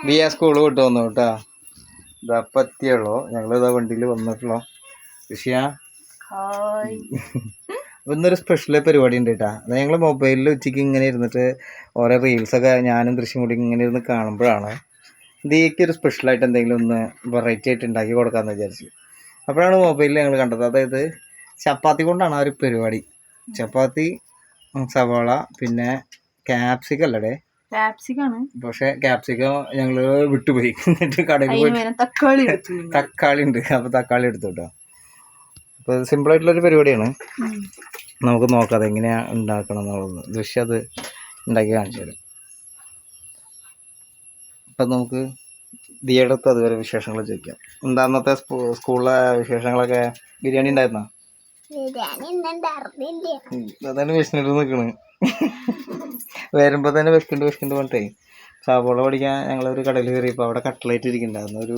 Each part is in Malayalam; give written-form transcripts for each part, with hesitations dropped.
ബിയ സ്കൂള് വിട്ട് വന്നു കേട്ടാ. ഇതാ പറ്റിയുള്ളൂ. ഞങ്ങളിതാ വണ്ടിയിൽ വന്നിട്ടുള്ളൂ. വിഷയ ഇന്നൊരു സ്പെഷ്യൽ പരിപാടി ഉണ്ട് കേട്ടാ. അത് ഞങ്ങൾ മൊബൈലിൽ ഉച്ചയ്ക്ക് ഇങ്ങനെ ഇരുന്നിട്ട് ഓരോ റീൽസൊക്കെ ഞാനും ദൃശ്യം കൂടി ഇങ്ങനെ ഇരുന്ന് കാണുമ്പോഴാണ് ഇതിലേക്ക് ഒരു സ്പെഷ്യലായിട്ട് എന്തെങ്കിലും ഒന്ന് വെറൈറ്റി ആയിട്ട് ഉണ്ടാക്കി കൊടുക്കാമെന്ന് വിചാരിച്ചു. അപ്പോഴാണ് മൊബൈലിൽ ഞങ്ങൾ കണ്ടത്. അതായത് ചപ്പാത്തി കൊണ്ടാണ് ആ ഒരു പരിപാടി. ചപ്പാത്തി, സവാള, പിന്നെ ക്യാപ്സിക്കം അല്ലേ? ക്യാപ്സിക്കാണ്. പക്ഷെ ക്യാപ്സിക്കം ഞങ്ങൾ വിട്ടുപോയി. എന്നിട്ട് കടയിൽ പോയി തക്കാളി ഉണ്ട്. അപ്പോൾ തക്കാളി എടുത്തു കേട്ടോ. അപ്പോൾ സിമ്പിളായിട്ടുള്ളൊരു പരിപാടിയാണ്. നമുക്ക് നോക്കാം അതെങ്ങനെയാണ് ഉണ്ടാക്കണം എന്നുള്ളത്. ദൃശ്യം അത് ഉണ്ടാക്കി കാണിച്ചു തരും. അപ്പം നമുക്ക് ദിയടുത്ത് അതുവരെ വിശേഷങ്ങൾ ചോദിക്കാം. എന്താ അന്നത്തെ സ്കൂളിലെ വിശേഷങ്ങളൊക്കെ? ബിരിയാണി ഉണ്ടായിരുന്നോ? അതാണ് വിശന്നിട്ട് നിൽക്കണ്. വരുമ്പോൾ തന്നെ വിശക്കുണ്ട് പറഞ്ഞിട്ടേ സവാള പഠിക്കാൻ ഞങ്ങളൊരു കടയിൽ കയറിയപ്പോൾ അവിടെ കട്ട്ലേറ്റ് ഇരിക്കുന്നുണ്ടായിരുന്നു ഒരു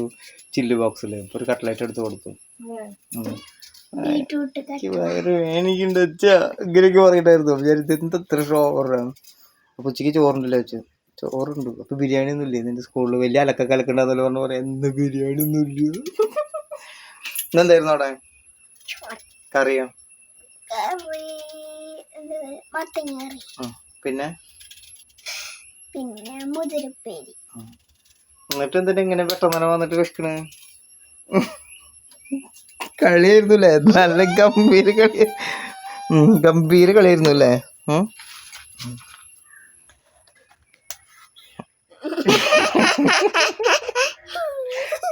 ചില്ല് ബോക്സിൽ. അപ്പോൾ ഒരു കട്ട്ലേറ്റ് എടുത്ത് കൊടുത്തു. എനിക്കുണ്ട് ഇങ്ങനെയൊക്കെ പറഞ്ഞിട്ടായിരുന്നു. വിചാരിച്ചത് എന്താ ഇത്ര ഷോറാണ്. അപ്പോൾ ഉച്ചയ്ക്ക് ചോറുണ്ടല്ലോ വെച്ചു. ചോറുണ്ട്. അപ്പോൾ ബിരിയാണി ഒന്നും ഇല്ലേ നിൻ്റെ സ്കൂളിൽ? വലിയ അലക്കൊക്കെ അലക്കണ്ടെന്നല്ലോ പറഞ്ഞ് പറയാം. എന്ത് ബിരിയാണി ഒന്നും ഇല്ല. ഇന്നെന്തായിരുന്നു അവിടെ കറിയോ? പിന്നെ മുതിരപ്പേരി. എന്നിട്ട് എന്തിനാ ഇങ്ങനെ പെട്ടെന്ന് വന്നിട്ട് വിശക്കണ്? കളിയായിരുന്നു അല്ലേ? നല്ല ഗംഭീര കളിയായിരുന്നു അല്ലേ?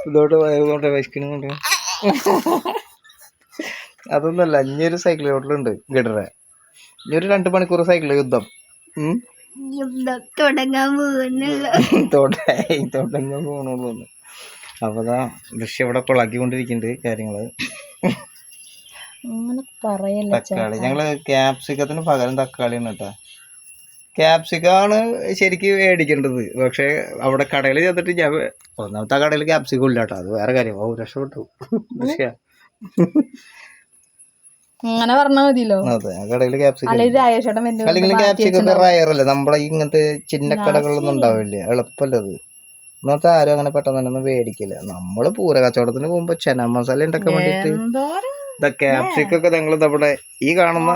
ഇതോട്ട് പോയതുകൊണ്ട് വിശക്കണുണ്ട്. അതൊന്നുമല്ല, ഇനിയൊരു സൈക്കിൾ ഹോട്ടലുണ്ട് ഗഡറെ. ഇനിയൊരു 2 മണിക്കൂർ സൈക്കിൾ യുദ്ധം തുടങ്ങാൻ പോകണുള്ളൂ. അപ്പോൾ അതാ ദൃശ്യം ഇവിടെ കൊളാക്കിക്കൊണ്ടിരിക്കുന്നുണ്ട് കാര്യങ്ങള്. തക്കാളി ഞങ്ങള് ക്യാപ്സിക്കത്തിന് പകരം തക്കാളിയാണ് കേട്ടോ. ക്യാപ്സിക്കാണ് ശരിക്ക് മേടിക്കേണ്ടത്. പക്ഷെ അവിടെ കടയിൽ ചെന്നിട്ട് ഞാൻ ഒന്നാമത്തെ കടയിൽ ക്യാപ്സിക്കം ഇല്ല കേട്ടോ. അത് വേറെ കാര്യം. രക്ഷപ്പെട്ടു ദൃശ്യ. അങ്ങനെ പറഞ്ഞാൽ മതിയല്ലോ. അതെ, കടയിൽ ക്യാപ്സിക്കം അല്ലെങ്കിൽ ക്യാപ്സിക്കം റയറല്ലേ നമ്മളെ ഇങ്ങനത്തെ ചിന്നക്കടകളിലൊന്നും ഉണ്ടാവില്ലേ. എളുപ്പമല്ല അത്. ഒന്നാമത്തെ ആരും അങ്ങനെ പെട്ടെന്ന് തന്നെ ഒന്നും മേടിക്കില്ല. നമ്മള് പൂര കച്ചവടത്തിന് പോകുമ്പോ ചന മസാല ഉണ്ടാക്കാൻ വേണ്ടിട്ട് ഇതാ ക്യാപ്സിക്കം ഒക്കെ ഞങ്ങൾ നമ്മുടെ ഈ കാണുന്ന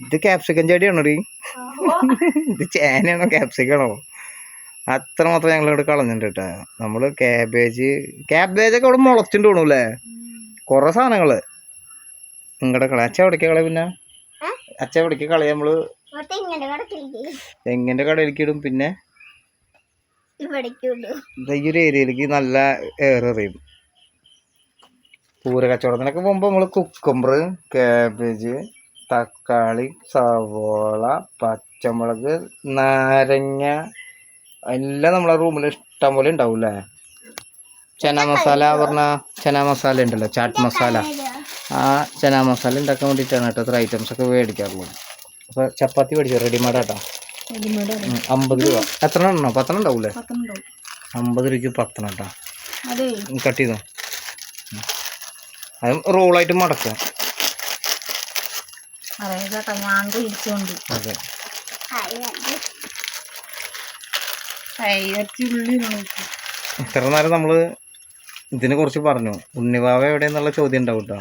ഇത് ക്യാപ്സിക്കം ചെടിയാണോ? ഇത് ചേനയാണോ ക്യാപ്സിക്കാണോ? അത്രമാത്രം ഞങ്ങളിവിടെ കളഞ്ഞിട്ടുണ്ട് കേട്ടോ. നമ്മള് ക്യാബേജൊക്കെ അവിടെ മുളച്ചിട്ട് തോന്നൂല്ലേ? കുറെ സാധനങ്ങള് ഇങ്ങടെ കളി. അച്ഛ എവിടേക്ക് കളി? പിന്നെ അച്ഛ എവിടേക്ക് കളി? നമ്മള് തെങ്ങിന്റെ കടയിലേക്ക് ഇടും. പിന്നെ ഈ ഒരു ഏരിയയിലേക്ക് നല്ല എറിയും. പൂര കച്ചവടത്തിനൊക്കെ പോകുമ്പോൾ നമ്മൾ കുക്കുംബർ, ക്യാബേജ്, തക്കാളി, സവോള, പച്ചമുളക്, നാരങ്ങ എല്ലാം നമ്മളെ റൂമിൽ ഇഷ്ടം പോലെ ഉണ്ടാവും അല്ലേ? ചന മസാല ചന മസാല ഉണ്ടല്ലോ, ചാറ്റ് മസാല. ആ ചന മസാല ഉണ്ടാക്കാൻ വേണ്ടിയിട്ടാണ് കേട്ടോ ഇത്ര ഐറ്റംസ് ഒക്കെ മേടിക്കാറുള്ളത്. അപ്പോൾ ചപ്പാത്തി മേടിച്ചോ? റെഡിമേഡാട്ടോ. 50 രൂപ. എത്ര എണ്ണോ? 10 ഉണ്ടാവൂലേ? 50 രൂപയ്ക്ക് 10 കേട്ടോ. കട്ട് ചെയ്തോ. അത് റോളായിട്ട് മടക്കുക. അതെ. ഇത്ര നേരം നമ്മള് ഇതിനെ കുറിച്ച് പറഞ്ഞു. ഉണ്ണിവാവ എവിടെയെന്നുള്ള ചോദ്യം ഉണ്ടാവും കേട്ടോ.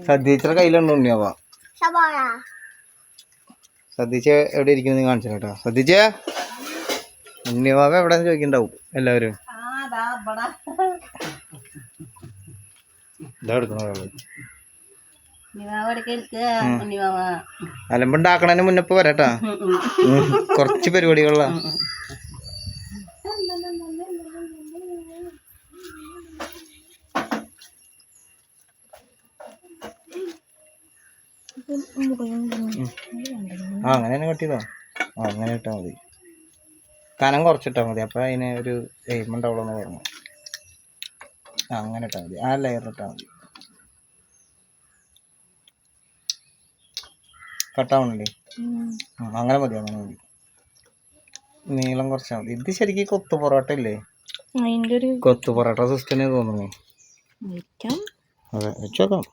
സദ്യയുടെ കയ്യിലുണ്ട് ഉണ്ണിവാവ. സദ്യച്ച എവിടെ ഇരിക്കുന്നു കാണിച്ചു കേട്ടോ. സദ്യച്ച ഉണ്ണിവാവ എവിടെയെന്ന് ചോദിക്കണ്ടാവും എല്ലാവരും. ഇതാ എടുക്കണ അലമ്പുണ്ടാക്കണതിന് മുന്നപ്പ് വരാട്ടാ. കുറച്ച് പരിപാടികളിലാ. അങ്ങനെ തന്നെ കട്ട് ചെയ്തോ. അങ്ങനെ ഇട്ടാൽ മതി. കനം കുറച്ചിട്ടാൽ മതി. അപ്പം അതിന് ഒരു എയിമുണ്ടാവുള്ളൂ എന്ന് പറഞ്ഞു. അങ്ങനെ ഇട്ടാൽ മതി. ആ ലെയറിട്ടാൽ മതി. കട്ടാവണല്ലേ? അങ്ങനെ മതി. അങ്ങനെ മതി. നീളം കുറച്ചാൽ മതി. ഇത് ശരിക്കും കൊത്തു പൊറോട്ട ഇല്ലേ? കൊത്തു പൊറോട്ട സിസ്റ്റം തോന്നുന്നു. അതെ, വെച്ചോക്കാം.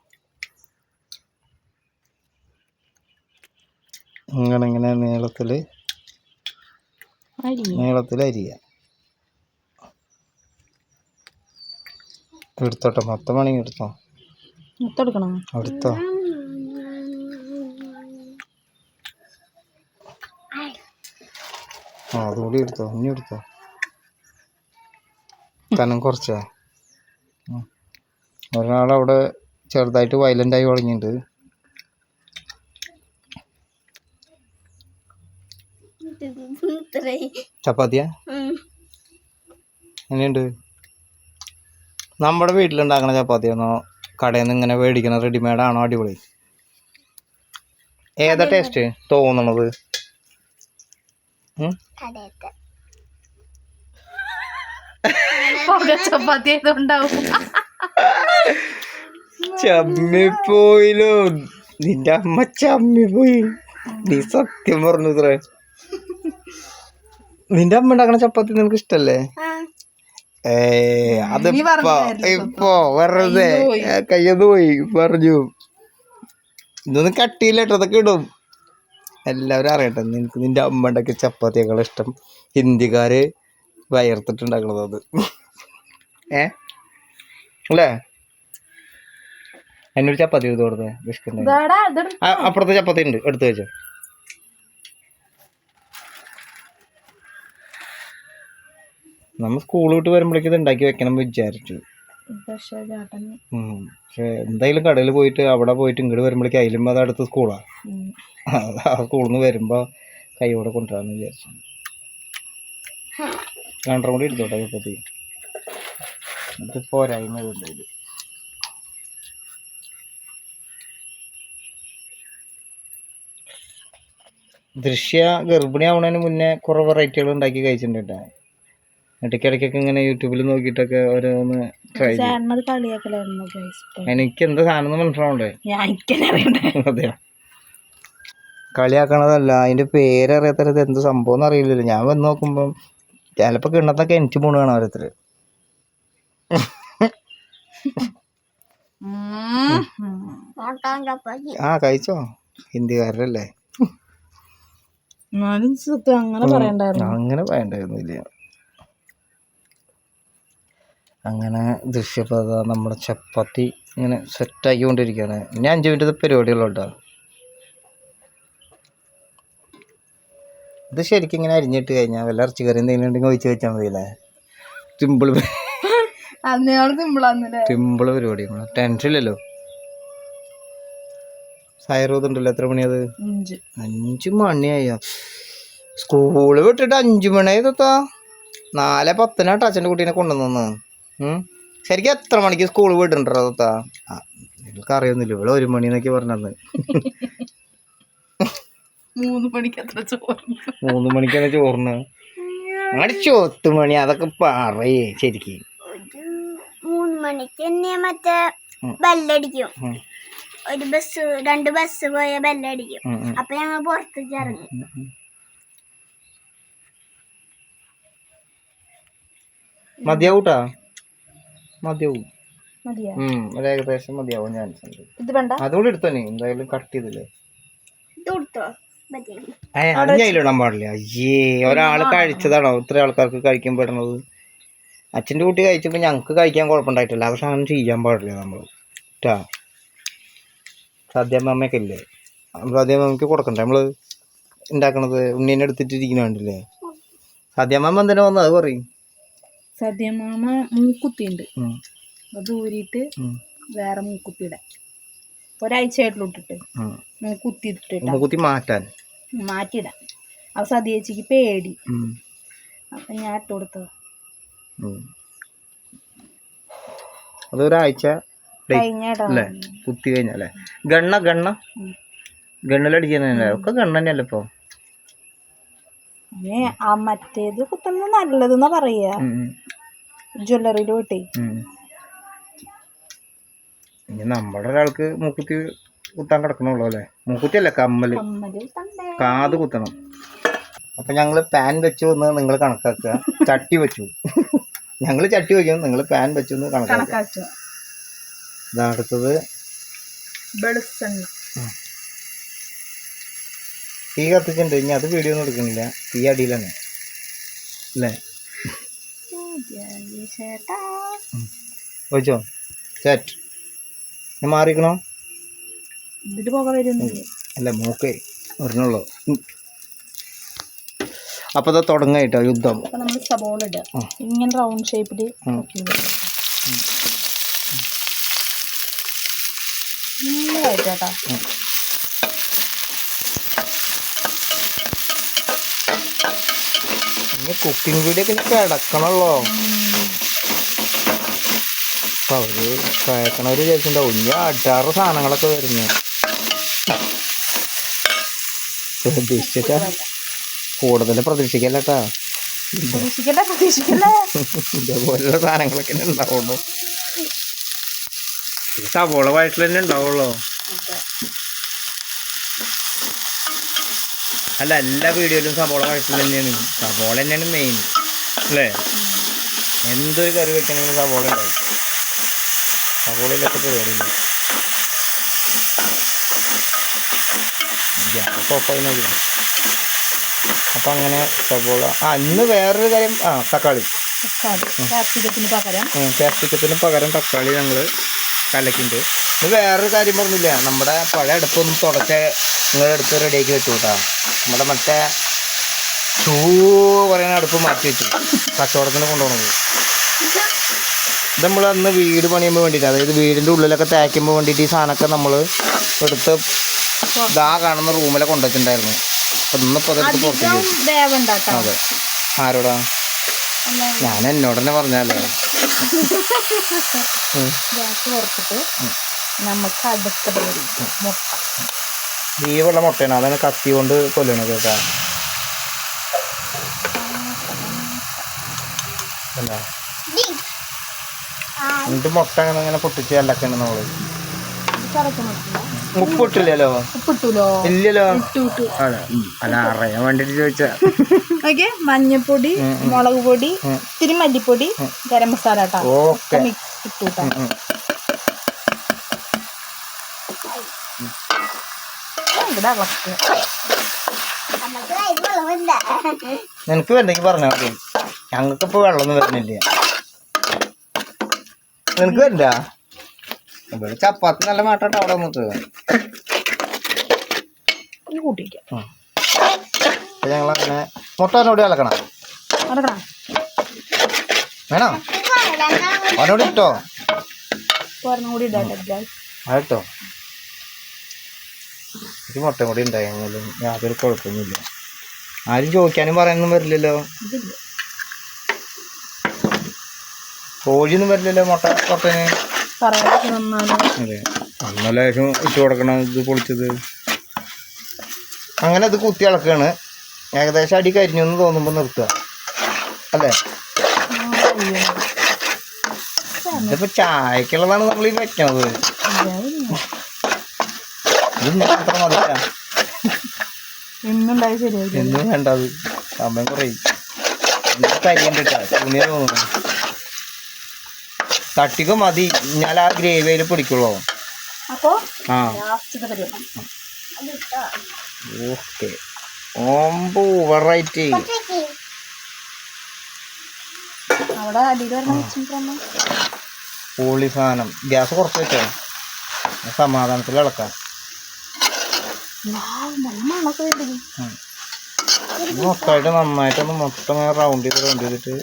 ഇങ്ങനെ നീളത്തിൽ നീളത്തിൽ അരിയ. എടുത്തോട്ടെ, മൊത്തം വേണമെങ്കിൽ എടുത്തോ. എടുക്കണം എടുത്തോ. അതുകൂടി എടുത്തോ. ഇനി എടുത്തോ. കനം കുറച്ചാ. ഒരാളവിടെ ചെറുതായിട്ട് വയലൻ്റ് ആയി തുടങ്ങിയിട്ടുണ്ട്. ചപ്പാത്തിയാ എങ്ങനെയുണ്ട്? നമ്മുടെ വീട്ടിലുണ്ടാക്കണ ചപ്പാത്തിയാണോ കടയിൽ നിന്ന് ഇങ്ങനെ മേടിക്കണ റെഡിമെയ്ഡാണോ അടിപൊളി? ഏതാ ടേസ്റ്റ് തോന്നണത്? ചപ്പാത്തി ആയതുകൊണ്ടാവും. ചമ്മിപ്പോയില്ലോ, നിന്റെ അമ്മ ചമ്മിപ്പോയി. നീ സത്യം പറഞ്ഞു ഇത്രേ. നിന്റെ അമ്മ ഉണ്ടാക്കണ ചപ്പാത്തി നിനക്ക് ഇഷ്ടല്ലേ? ഇപ്പൊ വെറുതെ കയ്യൊന്ന് പോയി പറഞ്ഞു. ഇതൊന്നും കട്ടിയില്ല കേട്ടോ, അതൊക്കെ ഇടും. എല്ലാവരും അറിയട്ടെ, നിനക്ക് നിന്റെ അമ്മ ഉണ്ടാക്കിയ ചപ്പാത്തിയേക്കാൾ ഇഷ്ടം ഹിന്ദിക്കാര് വയർത്തിട്ടുണ്ടാക്കണത് അത്. അല്ലേ? എന്നൊരു ചപ്പാത്തി എടുത്ത് കൊടുത്തേ. ബിസ്ക്കറ്റ് അപ്പുറത്തെ ചപ്പാത്തി ഉണ്ട്, എടുത്തു വെച്ചോ. നമ്മൾ സ്കൂൾ വിട്ട് വരുമ്പോഴേക്കും ഇത് ഉണ്ടാക്കി വെക്കണം വിചാരിച്ചു. പക്ഷെ എന്തായാലും കടയിൽ പോയിട്ട് അവിടെ പോയിട്ട് ഇങ്ങോട്ട് വരുമ്പോഴേക്കും അതിലും അത് അടുത്ത സ്കൂളാ. ആ സ്കൂളിൽ നിന്ന് വരുമ്പോ കൈയോടെ കൊണ്ടുവരാന്ന് വിചാരിച്ചു. 2 കൂടി എടുത്തോട്ടെ ചപ്പാത്തി. ഇത് പോരായ്മ ഉണ്ടായത്. ദൃശ്യ ഗർഭിണി ആവണതിന് മുന്നേ കുറെ വെറൈറ്റികൾ ഉണ്ടാക്കി കഴിച്ചിട്ടുണ്ട്. ഇടയ്ക്കിടയ്ക്കൊക്കെ ഇങ്ങനെ യൂട്യൂബിൽ നോക്കിയിട്ടൊക്കെ ഓരോന്ന് ട്രൈ ചെയ്യും. എനിക്ക് എന്താ സാധനം മനസ്സിലാവണ്ടേ? അതെയോ? കളിയാക്കണതല്ല, അതിന്റെ പേരറിയാത്തത് എന്ത് സംഭവം എന്ന് അറിയില്ലല്ലോ. ഞാൻ വന്ന് നോക്കുമ്പം ചിലപ്പോ കിണ്ണത്തൊക്കെ എനിക്ക് പോണു കാണാം ഓരോരുത്തര്. കഴിച്ചോ, ഹിന്ദിക്കാരല്ലേ? അങ്ങനെ പറയണ്ടായിരുന്നില്ല. അങ്ങനെ ദൃശ്യപഥ നമ്മുടെ ചപ്പാത്തി ഇങ്ങനെ സെറ്റാക്കിക്കൊണ്ടിരിക്കുകയാണ്. ഇനി 5 മിനിറ്റ് പരിപാടികളുണ്ടോ? ഇത് ശരിക്കും ഇങ്ങനെ അരിഞ്ഞിട്ട് കഴിഞ്ഞാൽ വല്ല ഇറച്ചിക്കറി എന്തെങ്കിലും ഉണ്ടെങ്കിൽ ഒഴിച്ച് വെച്ചാൽ മതിയല്ലേ? സിമ്പിൾ പരിപാടി. ടെൻഷനില്ലല്ലോ. സൈറൂതുണ്ടല്ലോ. എത്ര മണിയത്? 5 മണിയായ. സ്കൂള് വിട്ടിട്ട് 5 മണിയായി തൊത്താ. 4:10 അച്ഛൻ്റെ കുട്ടീനെ കൊണ്ടുവന്നു. ശരിക്കും എത്ര മണിക്ക് സ്കൂൾ വിടണ്ടോ തൊത്താ? നിങ്ങൾക്ക് അറിയൊന്നുമില്ല. ഇവിടെ 1 മണി എന്നൊക്കെ പറഞ്ഞത്. 3 മണിക്കാണ് ചോറിന്. അങ്ങനെ 8 മണി അതൊക്കെ പറയേ ശരിക്കും. 3 മണിക്ക് തന്നെ മറ്റേ ബെല്ലടിക്കും. 2 ബസ് പോയ ബെല്ലടിക്കും. അപ്പൊ ഞങ്ങൾ പുറത്തേക്ക് ഇറങ്ങി. മതിയാവൂട്ടാ, മതിയാവും. ഏകദേശം മതിയാവും. ഞാൻ അതുകൂടി എടുത്തന്നെ. എന്തായാലും കട്ട് ചെയ്തില്ലേ? അതിലിടാൻ പാടില്ല. അയ്യേ, ഒരാള് കഴിച്ചതാണോ ഇത്ര ആൾക്കാർക്ക് കഴിക്കാൻ പെടുന്നത്? അച്ഛൻ്റെ കുട്ടി കഴിച്ചപ്പോൾ ഞങ്ങൾക്ക് കഴിക്കാൻ കുഴപ്പമുണ്ടായിട്ടില്ല. പക്ഷെ അങ്ങനെ ചെയ്യാൻ പാടില്ല നമ്മൾ. സദ്യമ്മയൊക്കെ ഇല്ലേ, സദ്യമ്മക്ക് കൊടുക്കണ്ടേ നമ്മള് ഉണ്ടാക്കണത്? ഉണ്ണീനെ എടുത്തിട്ടിരിക്കുന്ന കണ്ടില്ലേ? സദ്യമ്മ എന്തിനാ വന്നത് അത് പറയും. സദ്യമാമ മൂക്കുത്തിണ്ട്, അത് ഊരിയിട്ട് വേറെ മൂക്കുത്തിയിടാൻ ഒരാഴ്ചയായിട്ടുള്ള ഇട്ടിട്ട് മൂക്കുത്തി മാറ്റിയിടാൻ. ആ സദ്യച്ചിക്ക് പേടി. അപ്പൊ ഞാൻ ഇട്ട് കൊടുത്തത്. അതൊരാഴ്ച അല്ലേ കുത്തി കഴിഞ്ഞല്ലേ? ഗണ്ണിലടിക്കുന്നല്ലേ? ഒക്കെ ഗണ്ണ തന്നെയല്ലേ ഇപ്പൊ? ആ മറ്റേത് കുത്തുന്നത് നല്ലതെന്നാ പറയാ, ജ്വല്ലറിയിൽ പോയിട്ടേ. ഇനി നമ്മുടെ ഒരാൾക്ക് മൂക്കുത്തി കുത്താൻ കിടക്കണുള്ളൂ അല്ലേ? മൂക്കുത്തി അല്ല, കമ്മല്, കാത് കുത്തണം. അപ്പൊ ഞങ്ങള് പാൻ വെച്ചു എന്ന് നിങ്ങൾ കണക്കാക്കുക. ചട്ടി വെച്ചു. ഞങ്ങള് ചട്ടി വെക്കും, നിങ്ങൾ പാൻ വെച്ചു എന്ന് കണക്കാക്കുക. ഇതാ അടുത്തത് വെളിച്ചെണ്ണ. തീ കത്തിച്ചിട്ടുണ്ട്. ഇനി അത് വീഡിയോ ഒന്നും എടുക്കുന്നില്ല. തീ അടിയിലാണ്. അല്ലേ? ചേട്ടാ വെച്ചോ സെറ്റ്. ഞാൻ മാറിക്കണോ? ഇതിട്ട് പോകാൻ വരുന്നില്ല. അല്ല മൂക്കേ ഒരെണ്ണുള്ളൂ. അപ്പോൾ അത് തുടങ്ങായിട്ടോ യുദ്ധം. അപ്പോൾ നമ്മൾ സബോള ഇടുക. ഇങ്ങനെ റൗണ്ട് ഷേപ്പിൽ കേട്ടോ. ഇനി കുക്കിംഗ് വീഡിയോ ഒക്കെ കിടക്കണല്ലോ. അപ്പോൾ അവർ കേൾക്കണവർ വിചാരിച്ചിട്ടുണ്ടാവും ഇനി അടാറ് സാധനങ്ങളൊക്കെ വരുന്നു. പ്രതീക്ഷിച്ചാ കൂടുതൽ പ്രതീക്ഷിക്കല്ലേട്ടാ. ഇതേപോലുള്ള സാധനങ്ങളൊക്കെ ഉണ്ടാവുള്ളൂ. സവോള വയറ്റിൽ തന്നെ ഉണ്ടാവുള്ളൂ. അല്ല എല്ലാ വീഡിയോയിലും സവോള വയറ്റിൽ തന്നെയാണ്. സവോള തന്നെയാണ് മെയിൻ അല്ലേ? എന്തൊരു കറി വെക്കണമെങ്കിലും സവോള ഉണ്ടാവും. സവോളയിലൊക്കെ പരിപാടിയില്ല. ഗ്യാസ് മതി. അപ്പം അങ്ങനെ സവോള. ഇന്ന് വേറൊരു കാര്യം. തക്കാളി ക്യാപ്സിക്കത്തിന് പകരം തക്കാളി ഞങ്ങൾ കലക്കിണ്ട്. ഇത് വേറൊരു കാര്യം പറഞ്ഞില്ല. നമ്മുടെ പഴയ അടുപ്പൊന്ന് തുടച്ച് നിങ്ങളുടെ അടുത്ത് റെഡിയാക്കി വെച്ചു കേട്ടോ. നമ്മുടെ മറ്റേ പറയുന്ന അടുപ്പ് മാറ്റി വെച്ചു കച്ചവടത്തിന് കൊണ്ടുപോകുന്നത്. ഇത് നമ്മൾ അന്ന് വീട് പണിയുമ്പോൾ വേണ്ടിയിട്ട്, അതായത് വീടിൻ്റെ ഉള്ളിലൊക്കെ തേക്കുമ്പോൾ വേണ്ടിയിട്ട് ഈ സാധനമൊക്കെ നമ്മൾ എടുത്ത് ഇതാ കാണുന്ന റൂമിലൊക്കെ കൊണ്ടുവച്ചിട്ടുണ്ടായിരുന്നു. അപ്പം ഇന്നിപ്പോൾ അതെടുത്ത് പുറത്തേക്ക്. അതെ. ആരോടാ? ഞാൻ എന്നോട് തന്നെ പറഞ്ഞാലേ. ജീവുള്ള മുട്ടയാണ്. അതാണ് കത്തി കൊണ്ട് കൊല്ലണത് കേട്ടാ. എന്താ എന്നിട്ട് മുട്ട അങ്ങനെ ഇങ്ങനെ പൊട്ടിച്ച് അല്ലക്കണം നമ്മള്. ഉപ്പിട്ടില്ലല്ലോ? ഇല്ലല്ലോ. അല്ല അറിയാൻ വേണ്ടിട്ട് ചോദിച്ചാ. മഞ്ഞപ്പൊടി, മുളക് പൊടി, ഇത്തിരി മല്ലിപ്പൊടി, ഗരം മസാല നിനക്ക് വേണ്ടെങ്കിൽ പറഞ്ഞാൽ മതി. ഞങ്ങൾക്കിപ്പോ വെള്ളമൊന്നും വരുന്നില്ല. നിനക്ക് വരണ്ട? ഇവിടെ ചപ്പാത്തി നല്ല മാട്ടാട്ടോ അവിടെ വന്നിട്ട്. ഞങ്ങളങ്ങനെ മുട്ട അവനോട് കലക്കണം. വേണോ? അവനോട് ഇട്ടോ ആയിട്ടോ. ഒരു മുട്ടയും കൂടി ഉണ്ടായെങ്കിലും യാതൊരു കുഴപ്പമൊന്നുമില്ല. ആരും ചോദിക്കാനും പറയാനൊന്നും വരില്ലല്ലോ. കോഴിയൊന്നും വരില്ലല്ലോ മുട്ട പുറത്തേന്. അതെ. അന്ന ലേശം ഇട്ട് കൊടുക്കണം. ഇത് പൊളിച്ചത് അങ്ങനെ അത് കുത്തി ഇളക്കാണ്. ഏകദേശം അടി കരിഞ്ഞെന്ന് തോന്നുമ്പോൾ നിർത്തുക അല്ലേ? ഇതിപ്പോ ചായക്കുള്ളതാണ് നമ്മൾ ഈ വെക്കണത്. ഇത് മാത്രം മതിയാ. എന്നും വേണ്ട. അത് സമയം കുറയും. കരിയണ്ടിട്ടാ തുണിയ തോന്നുന്നു. തട്ടിക്ക് മതി. ഞാൻ ആ ഗ്രേവിയിൽ പിടിക്കുള്ളൂ. ഓക്കെ. ഓമ്പോ വെറൈറ്റി. പൊളി സാധനം. ഗ്യാസ് കുറച്ച് വെച്ചോ. സമാധാനത്തിൽ ഇളക്കാം. മൊത്തമായിട്ട് നന്നായിട്ടൊന്ന് മൊത്തം റൗണ്ട് ചെയ്തിട്ട്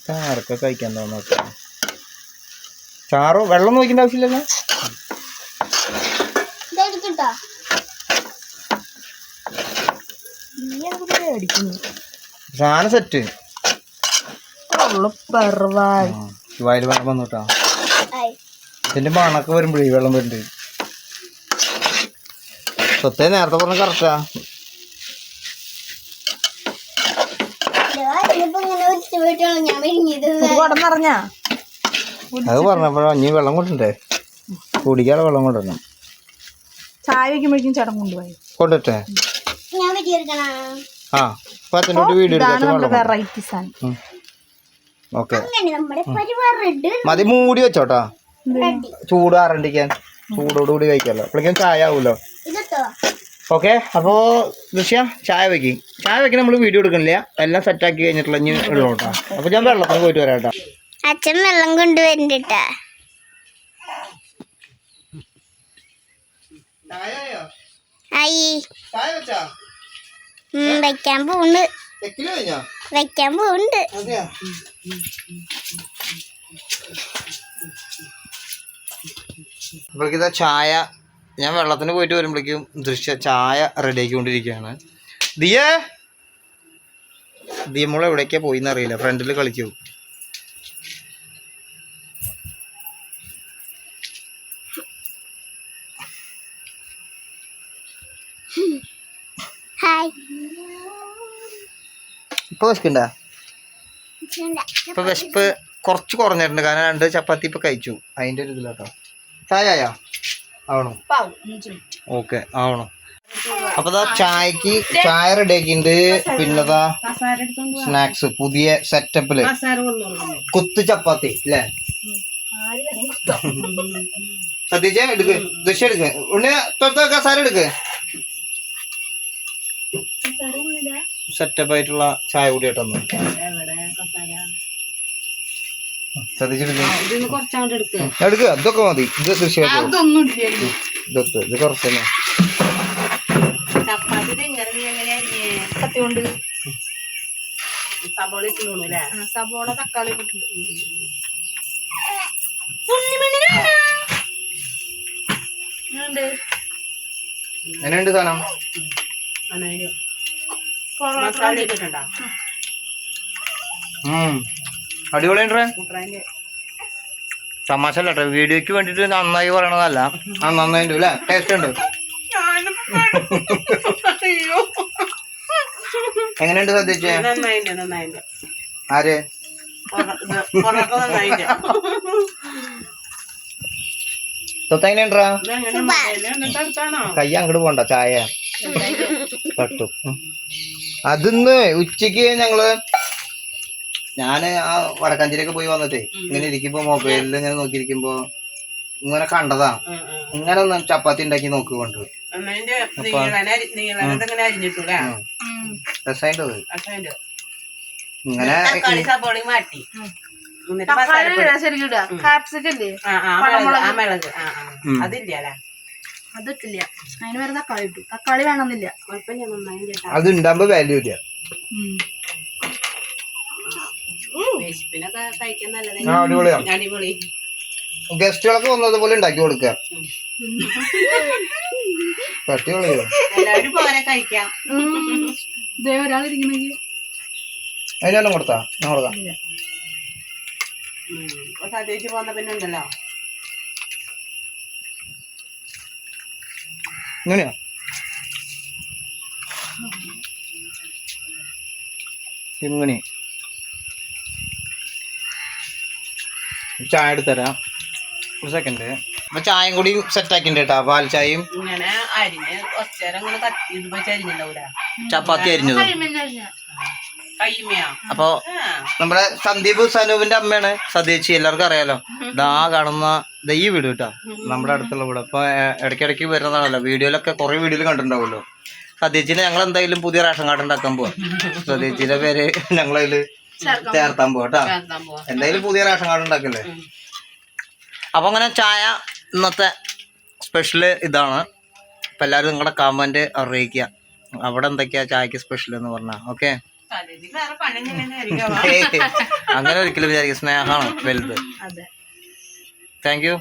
ചാറൊക്കെ കഴിക്കാൻ തോന്നൊക്കെ. ചാറ് വെള്ളം നോക്കേണ്ട ആവശ്യമില്ലല്ലോ. സാധനം സെറ്റ്. വായിൽ വെള്ളം വന്നിട്ടാ. ഇതിന്റെ മണക്ക് വരുമ്പോഴേ വെള്ളം വരുന്നുണ്ട്. സ്വത്തേ നേരത്തെ പറഞ്ഞ കറക്റ്റാ. അത് പറഞ്ഞപ്പോഴോ ഇനി വെള്ളം കൊണ്ടേ കുടിക്കാതെ വെള്ളം കൊണ്ടുവരണം. ചായ വയ്ക്കുമ്പോഴേക്കും ചേട്ടൻ കൊണ്ടുപോയി കൊണ്ടിട്ടേ. വീഡിയോ ഓക്കെ മതി. മൂടി വെച്ചോട്ടാ. ചൂട് ആറണ്ടിക്കാൻ. ചൂടോടുകൂടി കഴിക്കാമല്ലോ. അപ്പോഴേക്കും ചായ ആവൂലോ. ഓക്കെ, അപ്പോൾ ദൃശ്യ ചായ വെക്കും. ചായ വെക്കാൻ നമ്മൾ വീഡിയോ എടുക്കണില്ല, എല്ലാം സെറ്റാക്കി കഴിഞ്ഞിട്ടുള്ള ഇനി ഉള്ളൂ കേട്ടോ. അപ്പോൾ ഞാൻ വെള്ളത്തിന് പോയിട്ട് വരാം കേട്ടോ. അച്ഛൻ വെള്ളം കൊണ്ടുവരണ്ടിട്ടാ. ആയി വെക്കാൻ പോണ്ട്. വെക്കാൻ പോണ്ട്. ഇപ്പോഴേക്കിതാ ചായ, ഞാൻ വെള്ളത്തിന് പോയിട്ട് വരുമ്പോഴേക്കും ദൃശ്യ ചായ റെഡി ആക്കിക്കൊണ്ടിരിക്കുകയാണ്. ദിയമോള് എവിടേക്കാ പോയിന്ന് അറിയില്ല, ഫ്രണ്ടിൽ കളിക്കൂ. ഇപ്പൊ വിശക്കണ്ട? ഇപ്പൊ വിശപ്പ് കുറച്ച് കുറഞ്ഞിട്ടുണ്ട്, കാരണം 2 ചപ്പാത്തി ഇപ്പൊ കഴിച്ചു, അതിന്റെ ഒരു ഇതിലാട്ടോ. ചായ ആവണോ? ഓക്കെ, ആവണം. അപ്പൊ ചായക്ക് ചായ റെഡി ആക്കിണ്ട്. പിന്നെതാ സ്നാക്സ് പുതിയ സെറ്റപ്പില് കുത്തു ചപ്പാത്തി അല്ലേ? സതീജ എടുക്ക്, ദൃശ്യം എടുക്ക്, ഉണ്ണി തൊട്ട് കസാര എടുക്ക്. സെറ്റപ്പ് ആയിട്ടുള്ള ചായ കൂടി ആയിട്ടൊന്നും എടുക്കുക. ഇതൊക്കെ മതി, ഇത് ദൃശ്യം ഇതൊക്കെ ഇത് കുറച്ച് തന്നെ. സബോള തക്കാളി എങ്ങനെയുണ്ട് സാധനം? അടിപൊളിയുണ്ടേ. തമാശ അല്ല കേട്ടോ, വീഡിയോക്ക് വേണ്ടിട്ട് നന്നായി പറയണതല്ല. നന്നായിട്ടുണ്ട് അല്ലേ? ടേസ്റ്റ് ഉണ്ട്. എങ്ങനെയുണ്ട് ശ്രദ്ധിച്ചേ? ആര് തൊത്തെങ്ങനെയുണ്ടാ? കയ്യ അങ്ങോട്ട് പോണ്ട, ചായ തട്ടു. അതിന്ന് ഉച്ചക്ക് ഞാന് ആ വടക്കാഞ്ചേരിയൊക്കെ പോയി വന്നിട്ടേ ഇങ്ങനെ ഇരിക്കുമ്പോ മൊബൈലിൽ ഇങ്ങനെ നോക്കിയിരിക്കുമ്പോ ഇങ്ങനെ കണ്ടതാ, ഇങ്ങനെ ഒന്ന് ചപ്പാത്തി ഉണ്ടാക്കി നോക്കുകൊണ്ട് രസമായിട്ടത്. ഇങ്ങനെ തക്കാളി വേണമെന്നില്ല. അത് ഉണ്ടാകുമ്പോ വാല്യൂ ഇല്ല. അടിപൊളി. ഗസ്റ്റുകളൊക്കെ വന്നതുപോലെ ഉണ്ടാക്കി കൊടുക്കുക. അതിനെല്ലാം കൊടുത്താ ഞാൻ കൊടുക്കാം. ഇങ്ങനെയാ ഇങ്ങനെ ചായ എടുത്തരാം, ഒരു സെക്കൻഡ്. അപ്പൊ ചായയും കൂടി സെറ്റാക്കിണ്ട് കേട്ടാ, പാൽ ചായയും ചപ്പാത്തി അരിഞ്ഞതും. അപ്പൊ നമ്മുടെ സന്ദീപ് സനൂപിന്റെ അമ്മയാണ് സതീച്ചി, എല്ലാവർക്കും അറിയാലോ. ഇതാ കാണുന്ന ഈ വീട് കേട്ടോ, നമ്മുടെ അടുത്തുള്ള വീട്. അപ്പൊ ഇടയ്ക്കിടയ്ക്ക് വരുന്നതാണല്ലോ, വീഡിയോയിലൊക്കെ കുറെ വീഡിയോയിൽ കണ്ടിട്ടുണ്ടാവുമല്ലോ. സതീച്ചിനെ ഞങ്ങൾ എന്തായാലും പുതിയ റേഷൻ കാർഡ് ഉണ്ടാക്കാൻ പോവാ. സതീച്ചിന്റെ പേര് ഞങ്ങളതില് ചേർത്താൻ പോവാ കേട്ടോ. എന്തായാലും പുതിയ റേഷൻ കാർഡ് ഉണ്ടാക്കല്ലേ. അപ്പൊ അങ്ങനെ ചായ ഇന്നത്തെ സ്പെഷ്യല് ഇതാണ്. അപ്പൊ എല്ലാവരും നിങ്ങളുടെ കമന്റ് അറിയിക്കുക, അവിടെ എന്തൊക്കെയാ ചായക്ക് സ്പെഷ്യൽ എന്ന് പറഞ്ഞാ. ഓക്കെ, അങ്ങനെ ഒരിക്കലും വിചാരിക്കും, സ്നേഹമാണ് വലുത്. Thank you.